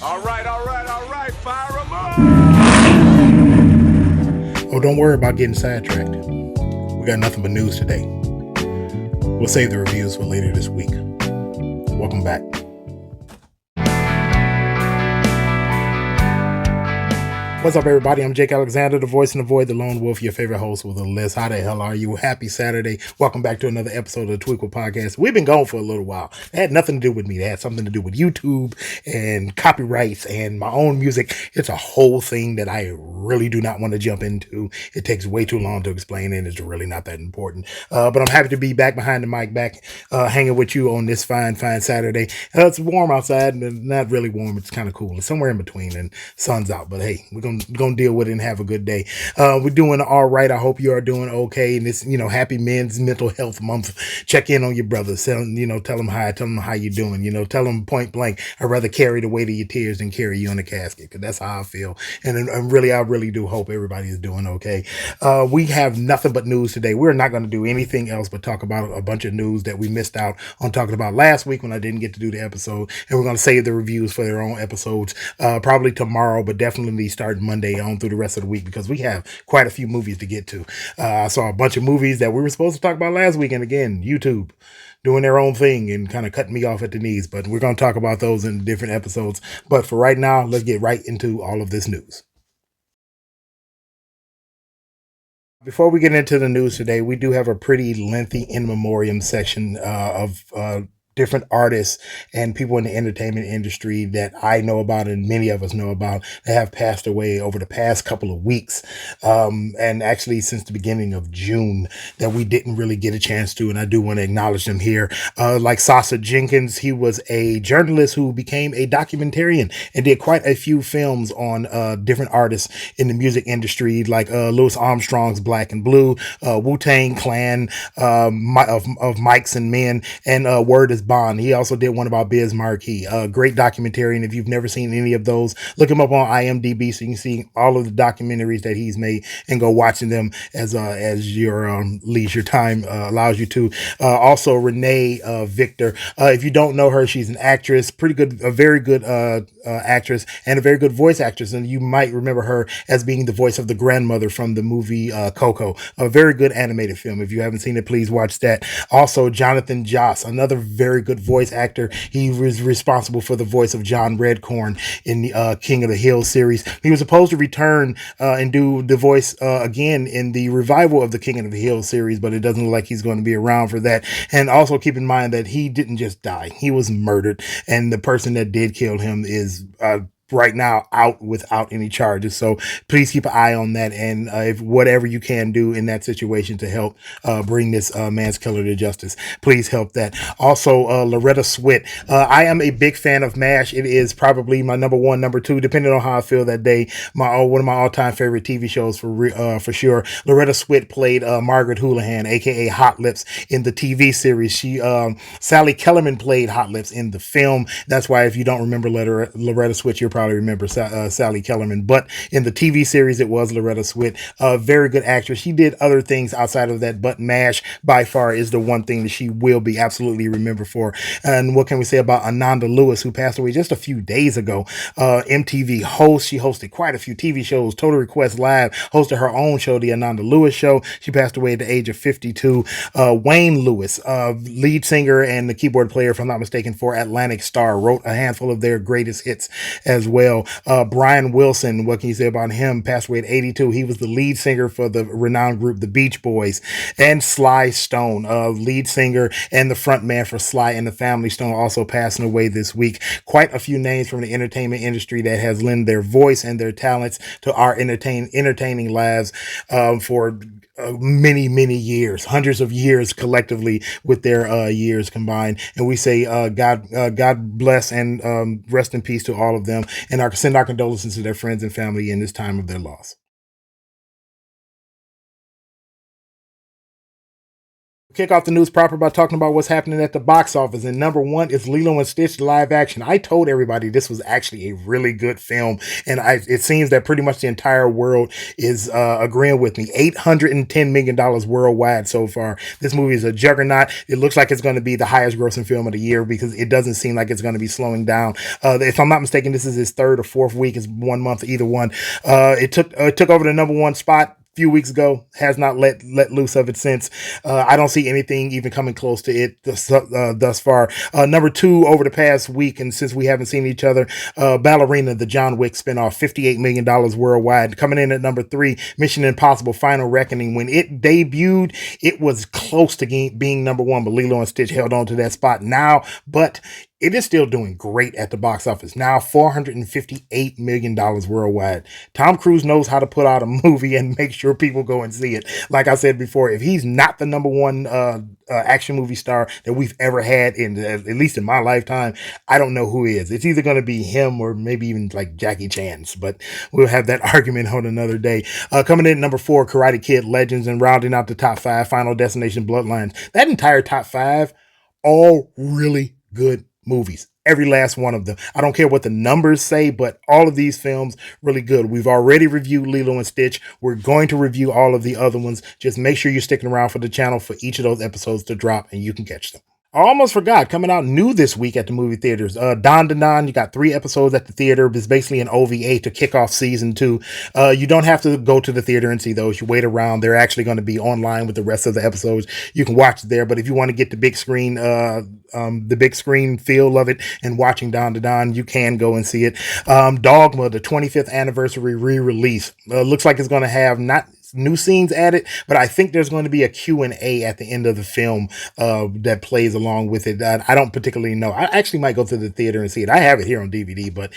All right, fire 'em up! Oh, don't worry about getting sidetracked. We got nothing but news today. We'll save the reviews for later this week. Welcome back. What's up, everybody? I'm Jake Alexander, the voice in the void, the lone wolf, your favorite host with a list. How the hell are you? Happy Saturday. Welcome back to another episode of the Twee'quel podcast. We've been going for a little while. It had nothing to do with me. It had something to do with YouTube and copyrights and my own music. It's a whole thing that I really do not want to jump into. It takes way too long to explain, and it's really not that important. But I'm happy to be back behind the mic, back hanging with you on this fine Saturday. It's warm outside, and not really warm. It's kind of cool. It's somewhere in between, and sun's out. But hey, we're gonna deal with it and have a good day. We're doing all right. I hope you are doing okay. And this, happy Men's Mental Health Month. Check in on your brothers. Tell them hi. Tell them how you doing. Tell them point blank, I'd rather carry the weight of your tears than carry you in a casket, because that's how I feel. And I really do hope everybody is doing okay. We have nothing but news today. We're not going to do anything else but talk about a bunch of news that we missed out on talking about last week when I didn't get to do the episode. And we're going to save the reviews for their own episodes, probably tomorrow, but definitely starting Monday on through the rest of the week, because we have quite a few movies to get to. I saw a bunch of movies that we were supposed to talk about last week, and again, YouTube doing their own thing and kind of cutting me off at the knees, but we're going to talk about those in different episodes. But for right now, let's get right into all of this news. Before we get into the news today, we do have a pretty lengthy in memoriam section of different artists and people in the entertainment industry that I know about and many of us know about that have passed away over the past couple of weeks. And actually since the beginning of June that we didn't really get a chance to, and I do want to acknowledge them here. Like Sasa Jenkins, he was a journalist who became a documentarian and did quite a few films on different artists in the music industry, like Louis Armstrong's Black and Blue, Wu-Tang Clan, of Mics and Men, and Word is Bond. He also did one about Biz Markie, a great documentary. And if you've never seen any of those, look him up on IMDb so you can see all of the documentaries that he's made and go watching them as your leisure time allows you to. Also, Renee Victor. If you don't know her, she's an actress, a very good actress, and a very good voice actress. And you might remember her as being the voice of the grandmother from the movie Coco, a very good animated film. If you haven't seen it, please watch that. Also, Jonathan Joss, another very good voice actor. He was responsible for the voice of John Redcorn in the King of the Hill series. He was supposed to return and do the voice again in the revival of the King of the Hill series, but it doesn't look like he's going to be around for that. And also keep in mind that he didn't just die. He was murdered, and the person that did kill him is right now out without any charges. So please keep an eye on that, and if whatever you can do in that situation to help bring this man's killer to justice, please help that. Also, Loretta Swit. I am a big fan of MASH. It is probably my number one, number two, depending on how I feel that day. One of my all-time favorite TV shows for sure. Loretta Swit played Margaret Houlihan, aka Hot Lips, in the TV series. Sally Kellerman played Hot Lips in the film. That's why if you don't remember Loretta Swit, you're probably remember Sally Kellerman, but in the TV series it was Loretta Swit. A very good actress. She did other things outside of that, but MASH by far is the one thing that she will be absolutely remembered for. And what can we say about Ananda Lewis, who passed away just a few days ago? MTV host. She hosted quite a few TV shows. Total Request Live, hosted her own show, The Ananda Lewis Show. She passed away at the age of 52. Wayne Lewis, lead singer and the keyboard player, if I'm not mistaken, for Atlantic Starr, wrote a handful of their greatest hits as well. Brian Wilson, what can you say about him? Passed away at 82. He was the lead singer for the renowned group The Beach Boys. And Sly Stone, lead singer and the front man for Sly and the Family Stone, also passing away this week. Quite a few names from the entertainment industry that has lent their voice and their talents to our entertaining lives for many years, hundreds of years collectively with their years combined. And we say God bless and rest in peace to all of them, and send our condolences to their friends and family in this time of their loss. Kick off the news proper by talking about what's happening at the box office. And number one is Lilo and Stitch live action. I told everybody this was actually a really good film, and it seems that pretty much the entire world is agreeing with me. $810 million worldwide so far. This movie is a juggernaut. It looks like it's going to be the highest grossing film of the year because it doesn't seem like it's going to be slowing down. If I'm not mistaken, this is his third or fourth week. It's 1 month, either one. It took over the number one spot few weeks ago, has not let loose of it since. I don't see anything even coming close to it thus far. Number two over the past week, and since we haven't seen each other, Ballerina, the John Wick spinoff, $58 million worldwide. Coming in at number three, Mission Impossible Final Reckoning. When it debuted, it was close to being number one, but Lilo and Stitch held on to that spot now, but it is still doing great at the box office. Now $458 million worldwide. Tom Cruise knows how to put out a movie and make sure people go and see it. Like I said before, if he's not the number one action movie star that we've ever had, at least in my lifetime, I don't know who is. It's either going to be him or maybe even like Jackie Chan's, but we'll have that argument on another day. Coming in at number four, Karate Kid Legends, and rounding out the top five, Final Destination Bloodlines. That entire top five, all really good movies. Every last one of them. I don't care what the numbers say, but all of these films really good. We've already reviewed Lilo and Stitch. We're going to review all of the other ones. Just make sure you're sticking around for the channel for each of those episodes to drop and you can catch them. I almost forgot, coming out new this week at the movie theaters. Don Da Don, you got 3 episodes at the theater. It's basically an OVA to kick off season 2. You don't have to go to the theater and see those. You wait around. They're actually going to be online with the rest of the episodes. You can watch it there. But if you want to get the big screen feel of it and watching Don Da Don, you can go and see it. Dogma, the 25th anniversary re-release. Looks like it's going to have not new scenes added, but I think there's going to be a Q&A at the end of the film that plays along with it. I don't particularly know. I actually might go to the theater and see it. I have it here on DVD, but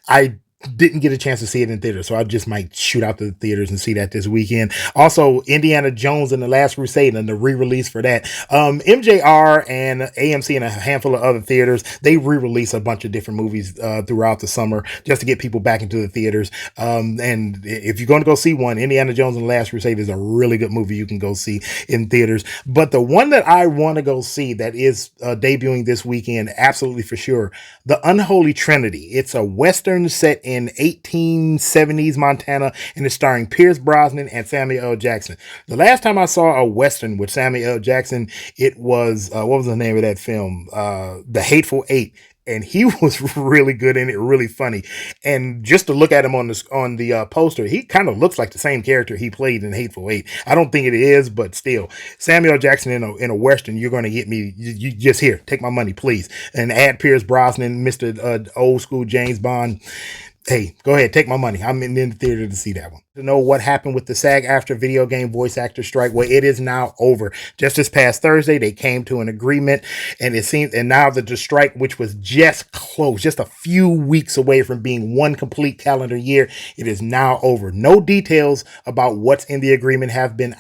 I didn't get a chance to see it in theater, so I just might shoot out to the theaters and see that this weekend. Also, Indiana Jones and the Last Crusade and the re-release for that. MJR and AMC and a handful of other theaters, they re-release a bunch of different movies throughout the summer just to get people back into the theaters. And if you're going to go see one, Indiana Jones and the Last Crusade is a really good movie you can go see in theaters. But the one that I want to go see that is debuting this weekend, absolutely for sure, The Unholy Trinity. It's a Western set in 1870s Montana, and it's starring Pierce Brosnan and Samuel L. Jackson. The last time I saw a Western with Samuel L. Jackson, it was, what was the name of that film? The Hateful Eight. And he was really good in it, really funny. And just to look at him on the poster, he kind of looks like the same character he played in Hateful Eight. I don't think it is, but still, Samuel Jackson in a Western, you're going to get me. You just here, take my money, please. And add Pierce Brosnan, Mr. Old School James Bond. Hey, go ahead, take my money. I'm in the theater to see that one. To know what happened with the SAG-AFTRA video game voice actor strike, well, it is now over. Just this past Thursday, they came to an agreement, and it seems, and now that the strike, which was just close, just a few weeks away from being one complete calendar year, it is now over. No details about what's in the agreement have been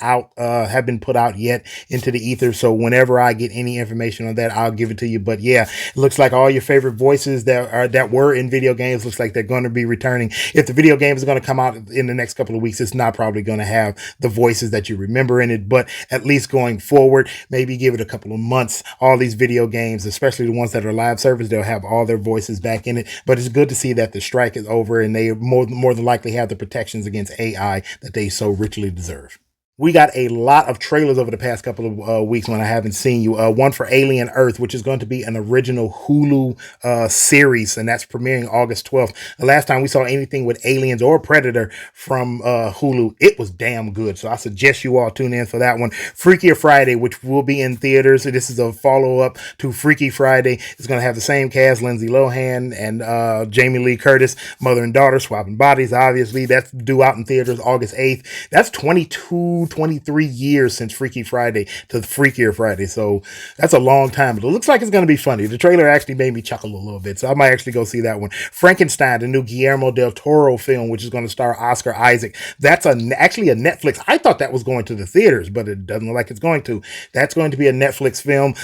put out yet into the ether. So whenever I get any information on that, I'll give it to you. But yeah, it looks like all your favorite voices that were in video games looks like they're going to be returning. If the video game is going to come out in the next couple of weeks, it's not probably going to have the voices that you remember in it, but at least going forward, maybe give it a couple of months. All these video games, especially the ones that are live service, they'll have all their voices back in it. But it's good to see that the strike is over and they more than likely have the protections against AI that they so richly deserve. We got a lot of trailers over the past couple of weeks when I haven't seen you. One for Alien Earth, which is going to be an original Hulu series, and that's premiering August 12th. The last time we saw anything with aliens or Predator from Hulu, it was damn good. So I suggest you all tune in for that one. Freakier Friday, which will be in theaters. So this is a follow-up to Freaky Friday. It's going to have the same cast, Lindsay Lohan and Jamie Lee Curtis, mother and daughter swapping bodies, obviously. That's due out in theaters August 8th. That's 23 years since Freaky Friday to Freakier Friday. So that's a long time, but it looks like it's going to be funny. The trailer actually made me chuckle a little bit, so I might actually go see that one. Frankenstein, the new Guillermo del Toro film, which is going to star Oscar Isaac. That's actually a Netflix. I thought that was going to the theaters, but it doesn't look like it's going to. That's going to be a Netflix film.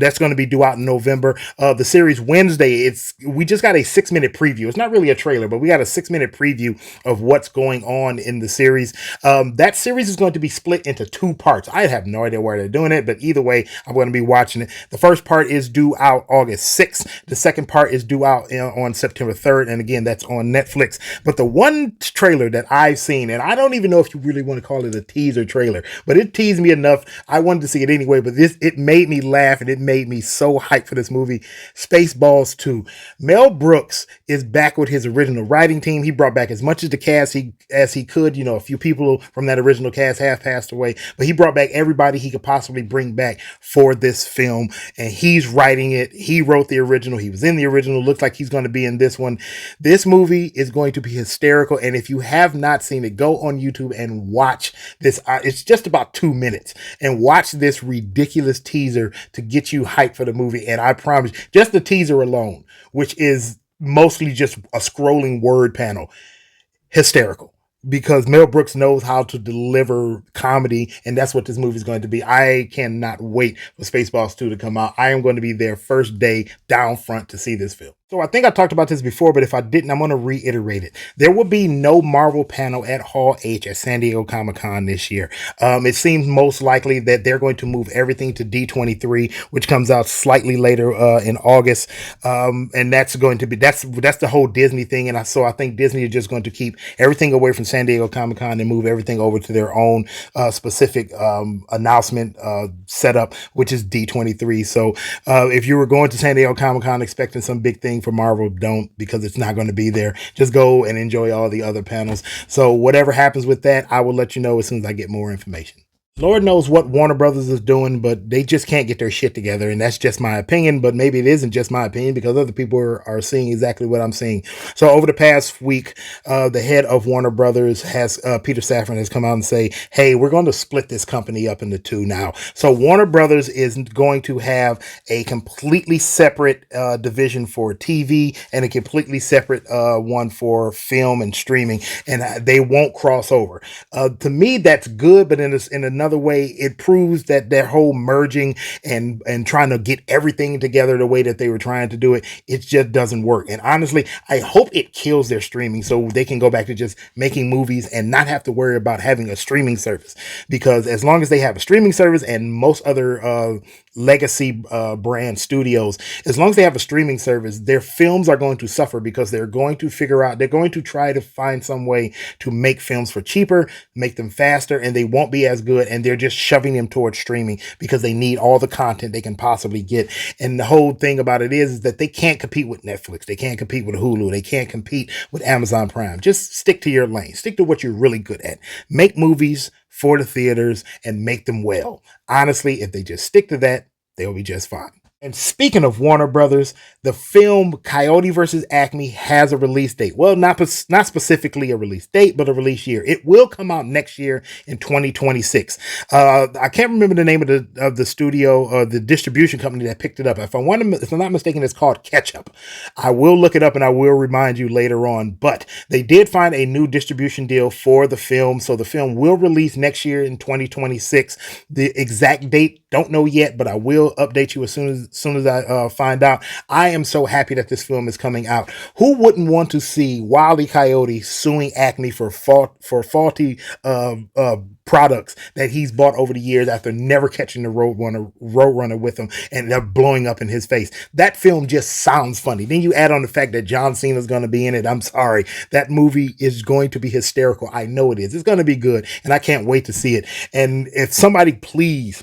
That's going to be due out in November. The series Wednesday, we just got a 6-minute preview. It's not really a trailer, but we got a 6-minute preview of what's going on in the series. That series is going going to be split into 2 parts. I have no idea where they're doing it, but either way, I'm going to be watching it. The first part is due out August 6th. The second part is due out on September 3rd. And again, that's on Netflix. But the one trailer that I've seen, and I don't even know if you really want to call it a teaser trailer, but it teased me enough. I wanted to see it anyway, but it made me laugh and it made me so hyped for this movie. Spaceballs 2. Mel Brooks is back with his original writing team. He brought back as much of the cast as he could. You know, a few people from that original cast have passed away, but he brought back everybody he could possibly bring back for this film, and he's writing it. He wrote the original. He was in the original. Looks like he's going to be in this one. This movie is going to be hysterical, and if you have not seen it, go on YouTube and watch this. It's just about 2 minutes, and watch this ridiculous teaser to get you hyped for the movie. And I promise, just the teaser alone, which is mostly just a scrolling word panel, hysterical, because Mel Brooks knows how to deliver comedy, and that's what this movie is going to be. I cannot wait for Spaceballs 2 to come out. I am going to be there first day down front to see this film. So I think I talked about this before, but if I didn't, I'm going to reiterate it. There will be no Marvel panel at Hall H at San Diego Comic-Con this year. It seems most likely that they're going to move everything to D23, which comes out slightly later in August. And that's going to be, that's the whole Disney thing. And so I think Disney is just going to keep everything away from San Diego Comic-Con and move everything over to their own specific announcement setup, which is D23. So if you were going to San Diego Comic-Con expecting some big thing for Marvel, don't, because it's not going to be there. Just go and enjoy all the other panels. So whatever happens with that, I will let you know as soon as I get more information. Lord knows what Warner Brothers is doing, but they just can't get their shit together. And that's just my opinion, but maybe it isn't just my opinion because other people are seeing exactly what I'm seeing. So over the past week, the head of Warner Brothers Peter Safran has come out and say, hey, we're going to split this company up into 2 now. So Warner Brothers is going to have a completely separate division for TV and a completely separate one for film and streaming, and they won't cross over. To me, that's good, but in another way, it proves that their whole merging and trying to get everything together the way that they were trying to do it, it just doesn't work. And honestly, I hope it kills their streaming so they can go back to just making movies and not have to worry about having a streaming service. Because as long as they have a streaming service, and most other legacy brand studios, as long as they have a streaming service, their films are going to suffer because they're going to try to find some way to make films for cheaper, make them faster, and they won't be as good. And they're just shoving them towards streaming because they need all the content they can possibly get. And the whole thing about it is that they can't compete with Netflix. They can't compete with Hulu. They can't compete with Amazon Prime. Just stick to your lane. Stick to what you're really good at. Make movies for the theaters and make them well. Honestly, if they just stick to that, they'll be just fine. And speaking of Warner Brothers, the film Coyote vs. Acme has a release date. Well, not specifically a release date, but a release year. It will come out next year in 2026. I can't remember the name of the studio or the distribution company that picked it up. If I'm not mistaken, it's called Ketchup. I will look it up and I will remind you later on. But they did find a new distribution deal for the film, so the film will release next year in 2026. The exact date, don't know yet, but I will update you as soon as I find out. I am so happy that this film is coming out. Who wouldn't want to see Wile E. Coyote suing Acme for faulty products that he's bought over the years after never catching the Roadrunner with him, and they're blowing up in his face? That film just sounds funny. Then you add on the fact that John Cena is going to be in it. I'm sorry. That movie is going to be hysterical. I know it is. It's going to be good, and I can't wait to see it. And if somebody please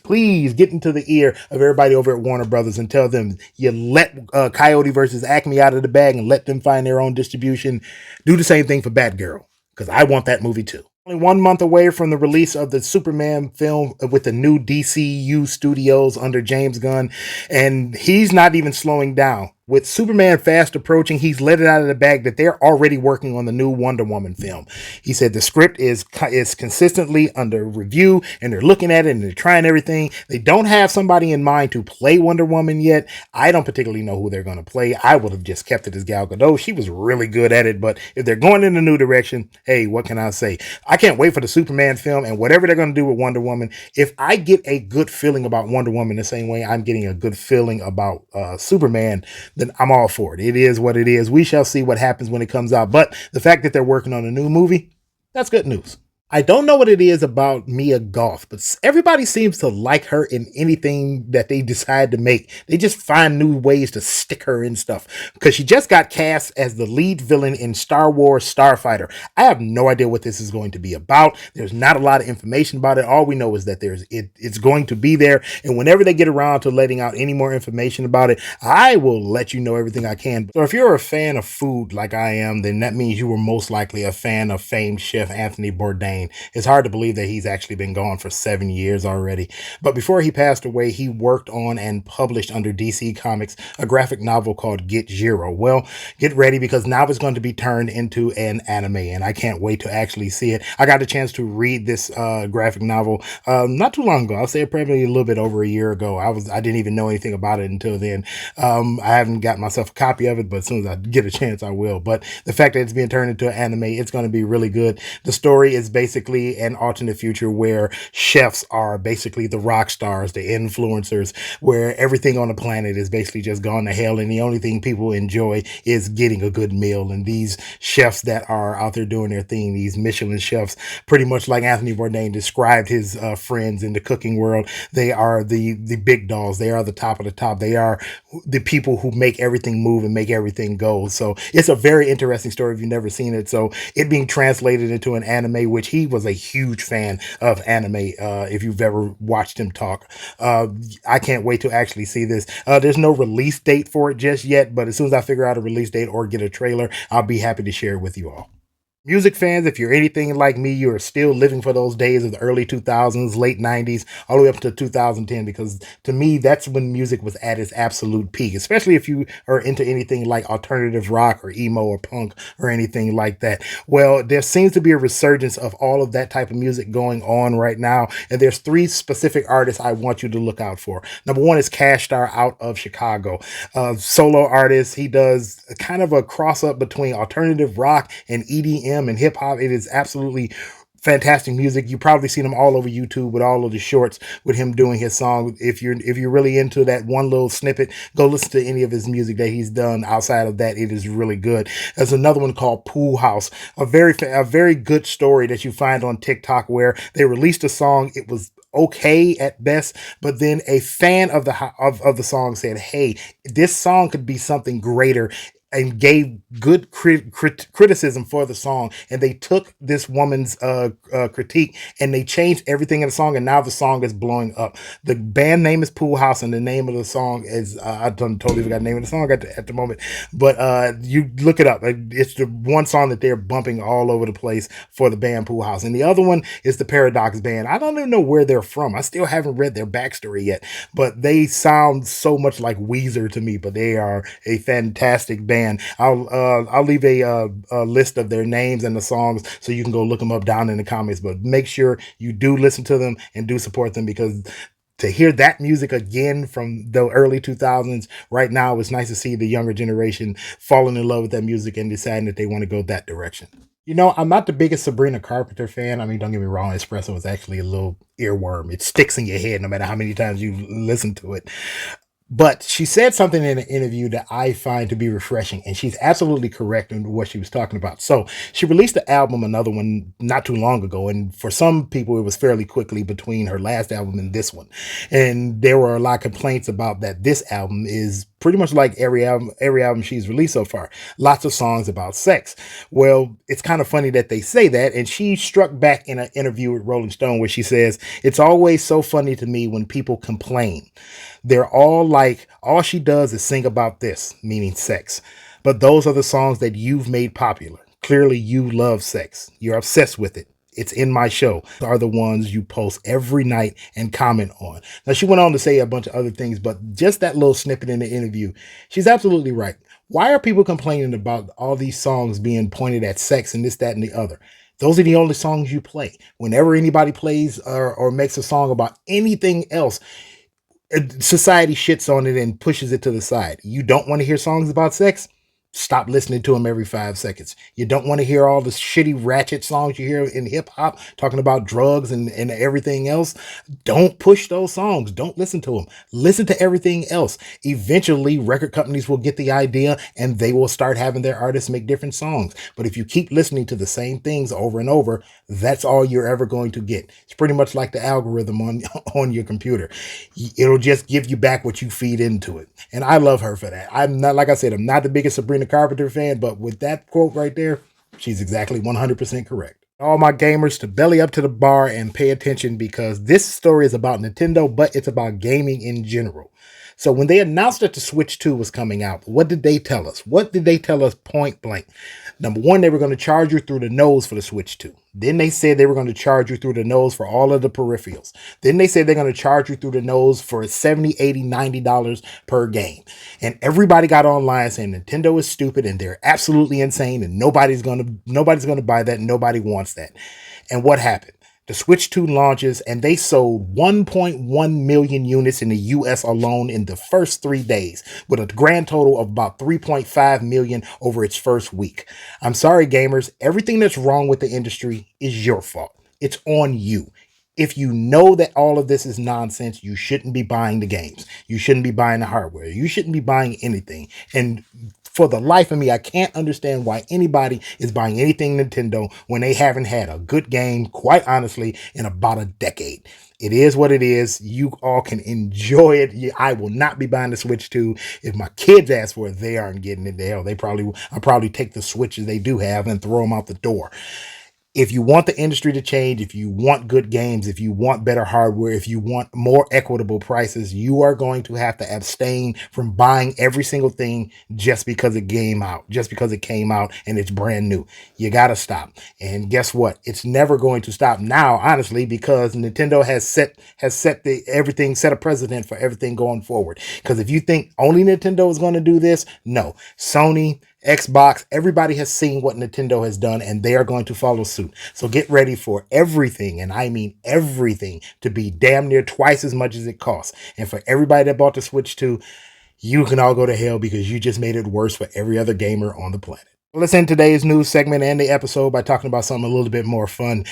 get into the ear of everybody over at Warner Brothers and tell them you let Coyote versus Acme out of the bag and let them find their own distribution, do the same thing for Batgirl, because I want that movie too. Only 1 month away from the release of the Superman film with the new DCU studios under James Gunn, and he's not even slowing down. With Superman fast approaching, he's let it out of the bag that they're already working on the new Wonder Woman film. He said the script is consistently under review, and they're looking at it and they're trying everything. They don't have somebody in mind to play Wonder Woman yet. I don't particularly know who they're going to play. I would have just kept it as Gal Gadot. She was really good at it, but if they're going in a new direction, hey, what can I say? I can't wait for the Superman film and whatever they're going to do with Wonder Woman. If I get a good feeling about Wonder Woman the same way I'm getting a good feeling about Superman, then I'm all for it. It is what it is. We shall see what happens when it comes out. But the fact that they're working on a new movie, that's good news. I don't know what it is about Mia Goth, but everybody seems to like her in anything that they decide to make. They just find new ways to stick her in stuff. Because she just got cast as the lead villain in Star Wars Starfighter. I have no idea what this is going to be about. There's not a lot of information about it. All we know is that it's going to be there. And whenever they get around to letting out any more information about it, I will let you know everything I can. So if you're a fan of food like I am, then that means you were most likely a fan of famed chef Anthony Bourdain. It's hard to believe that he's actually been gone for 7 years already. But before he passed away, he worked on and published under DC Comics a graphic novel called Get Zero. Well, get ready because now it's going to be turned into an anime, and I can't wait to actually see it. I got a chance to read this graphic novel not too long ago. I'll say probably a little bit over a year ago. I didn't even know anything about it until then. I haven't got myself a copy of it, but as soon as I get a chance, I will. But the fact that it's being turned into an anime, it's going to be really good. The story is basically an alternate future where chefs are basically the rock stars, the influencers, where everything on the planet is basically just gone to hell, and the only thing people enjoy is getting a good meal. And these chefs that are out there doing their thing, these Michelin chefs, pretty much like Anthony Bourdain described his friends in the cooking world, they are the big dogs. They are the top of the top. They are the people who make everything move and make everything go. So it's a very interesting story if you've never seen it. So it being translated into an anime, which he was a huge fan of anime. If you've ever watched him talk, I can't wait to actually see this. There's no release date for it just yet, but as soon as I figure out a release date or get a trailer, I'll be happy to share it with you all. Music fans, if you're anything like me, you are still living for those days of the early 2000s, late 90s, all the way up to 2010, because to me, that's when music was at its absolute peak, especially if you are into anything like alternative rock or emo or punk or anything like that. Well, there seems to be a resurgence of all of that type of music going on right now, and there's three specific artists I want you to look out for. Number one is Cashstarr out of Chicago. Solo artist. He does kind of a cross up between alternative rock and EDM and hip hop. It is absolutely fantastic music. You've probably seen him all over YouTube with all of the shorts with him doing his song. If you're really into that one little snippet, go listen to any of his music that he's done. Outside of that, it is really good. There's another one called Poolhouse, a very good story that you find on TikTok where they released a song. It was okay at best, but then a fan of the song said, "Hey, this song could be something greater," and gave good criticism for the song. And they took this woman's critique and they changed everything in the song, and now the song is blowing up. The band name is Poolhouse, and the name of the song is I totally forgot the name of the song at the moment, but you look it up. It's the one song that they're bumping all over the place for the band Poolhouse. And the other one is the Paradox Band. I don't even know where they're from. I still haven't read their backstory yet, but they sound so much like Weezer to me. But they are a fantastic band. I'll leave a list of their names and the songs so you can go look them up down in the comments. But make sure you do listen to them and do support them, because to hear that music again from the early 2000s right now, it's nice to see the younger generation falling in love with that music and deciding that they want to go that direction. You know, I'm not the biggest Sabrina Carpenter fan. I mean, don't get me wrong, Espresso is actually a little earworm. It sticks in your head no matter how many times you listen to it. But she said something in an interview that I find to be refreshing, and she's absolutely correct in what she was talking about. So she released the album, another one, not too long ago, and for some people, it was fairly quickly between her last album and this one. And there were a lot of complaints about that. This album is pretty much like every album she's released so far. Lots of songs about sex. Well, it's kind of funny that they say that, and she struck back in an interview with Rolling Stone where she says, "It's always so funny to me when people complain. They're all like, all she does is sing about this," meaning sex. "But those are the songs that you've made popular. Clearly you love sex. You're obsessed with it. It's in my show. Are the ones you post every night and comment on." Now, she went on to say a bunch of other things, but just that little snippet in the interview, she's absolutely right. Why are people complaining about all these songs being pointed at sex and this, that, and the other? Those are the only songs you play. Whenever anybody plays or makes a song about anything else, society shits on it and pushes it to the side. You don't want to hear songs about sex? stop listening to them every 5 seconds. You don't want to hear all the shitty ratchet songs you hear in hip hop talking about drugs and everything else. Don't push those songs. Don't listen to them. Listen to everything else. Eventually, record companies will get the idea and they will start having their artists make different songs. But if you keep listening to the same things over and over, that's all you're ever going to get. It's pretty much like the algorithm on your computer. It'll just give you back what you feed into it. And I love her for that. I'm not, like I said, I'm not the biggest Sabrina Carpenter fan, but with that quote right there, she's exactly 100% correct. All my gamers to belly up to the bar and pay attention, because this story is about Nintendo, but it's about gaming in general. So when they announced that the Switch 2 was coming out, what did they tell us? What did they tell us point blank? Number one, they were going to charge you through the nose for the Switch 2. Then they said they were going to charge you through the nose for all of the peripherals. Then they said they're going to charge you through the nose for $70, $80, $90 per game. And everybody got online saying Nintendo is stupid and they're absolutely insane and nobody's going to buy that and nobody wants that. And what happened? The Switch 2 launches and they sold 1.1 million units in the US alone in the first 3 days, with a grand total of about 3.5 million over its first week. I'm sorry, gamers, everything that's wrong with the industry is your fault. It's on you. If you know that all of this is nonsense, you shouldn't be buying the games. You shouldn't be buying the hardware. You shouldn't be buying anything. And for the life of me, I can't understand why anybody is buying anything Nintendo when they haven't had a good game, quite honestly, in about a decade. It is what it is. You all can enjoy it. I will not be buying the Switch 2. If my kids ask for it, they aren't getting it. Hell, I'll probably take the Switches they do have and throw them out the door. If you want the industry to change, if you want good games, if you want better hardware, if you want more equitable prices, you are going to have to abstain from buying every single thing just because it came out and it's brand new. You got to stop. And guess what? It's never going to stop now, honestly, because Nintendo has set a precedent for everything going forward. Because if you think only Nintendo is going to do this, no. Sony, Xbox, everybody has seen what Nintendo has done and they are going to follow suit. So get ready for everything, and I mean everything, to be damn near twice as much as it costs. And for everybody that bought the Switch 2, you can all go to hell because you just made it worse for every other gamer on the planet. Let's end today's news segment and the episode by talking about something a little bit more fun.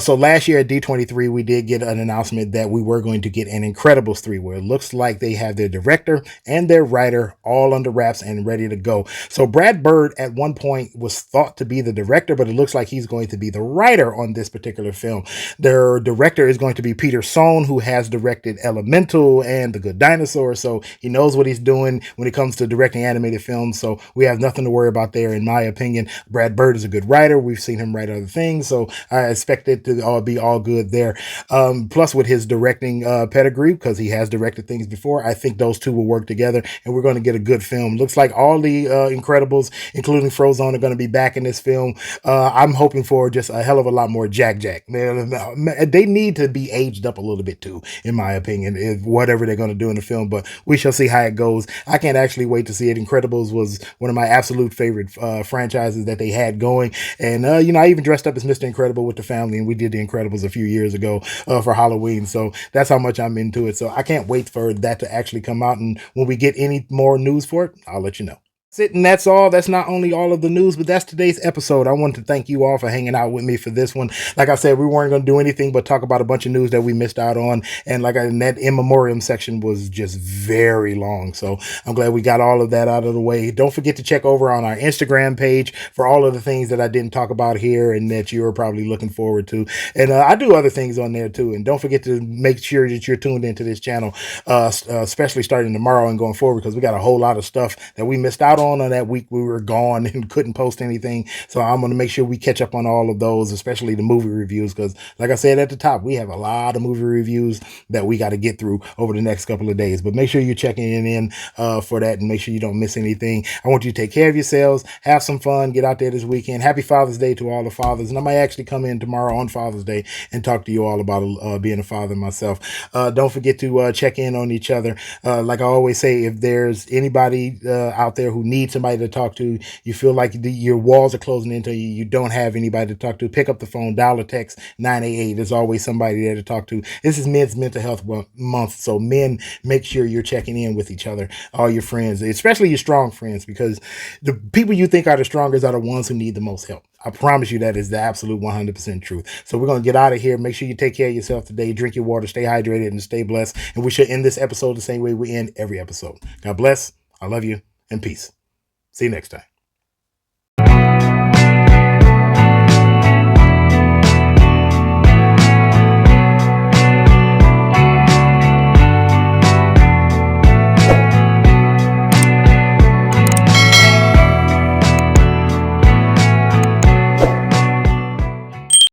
So last year at D23, we did get an announcement that we were going to get an Incredibles 3, where it looks like they have their director and their writer all under wraps and ready to go. So Brad Bird at one point was thought to be the director, but it looks like he's going to be the writer on this particular film. Their director is going to be Peter Sohn, who has directed Elemental and The Good Dinosaur. So he knows what he's doing when it comes to directing animated films. So we have nothing to worry about there. In my opinion, Brad Bird is a good writer. We've seen him write other things, so I expect it to all be all good there. Plus, with his directing pedigree, because he has directed things before, I think those two will work together, and we're going to get a good film. Looks like all the Incredibles, including Frozone, are going to be back in this film. I'm hoping for just a hell of a lot more Jack. They need to be aged up a little bit too, in my opinion, if whatever they're going to do in the film, but we shall see how it goes. I can't actually wait to see it. Incredibles was one of my absolute favorite franchises that they had going. And, I even dressed up as Mr. Incredible with the family, and we did the Incredibles a few years ago for Halloween. So that's how much I'm into it. So I can't wait for that to actually come out. And when we get any more news for it, I'll let you know. That's it, and that's all. That's not only all of the news, but that's today's episode. I want to thank you all for hanging out with me for this one. Like I said, we weren't going to do anything but talk about a bunch of news that we missed out on. And that in memoriam section was just very long. So I'm glad we got all of that out of the way. Don't forget to check over on our Instagram page for all of the things that I didn't talk about here and that you're probably looking forward to. And I do other things on there too. And don't forget to make sure that you're tuned into this channel, especially starting tomorrow and going forward, because we got a whole lot of stuff that we missed out on that week we were gone and couldn't post anything. So I'm going to make sure we catch up on all of those, especially the movie reviews, because like I said at the top, we have a lot of movie reviews that we got to get through over the next couple of days. But make sure you're checking in for that, and make sure you don't miss anything. I want you to take care of yourselves, have some fun, get out there this weekend. Happy Father's Day to all the fathers, and I might actually come in tomorrow on Father's Day and talk to you all about being a father myself. Don't forget to check in on each other. Like I always say, if there's anybody out there who need somebody to talk to, you feel like your walls are closing into you, you don't have anybody to talk to, pick up the phone, dial a text 988. There's always somebody there to talk to. This is Men's Mental Health Month, so men, make sure you're checking in with each other, all your friends, especially your strong friends, because the people you think are the strongest are the ones who need the most help. I promise you that is the absolute 100% truth. So we're going to get out of here. Make sure you take care of yourself today. Drink your water, stay hydrated, and stay blessed. And we should end this episode the same way we end every episode. God bless. I love you, and peace. See you next time.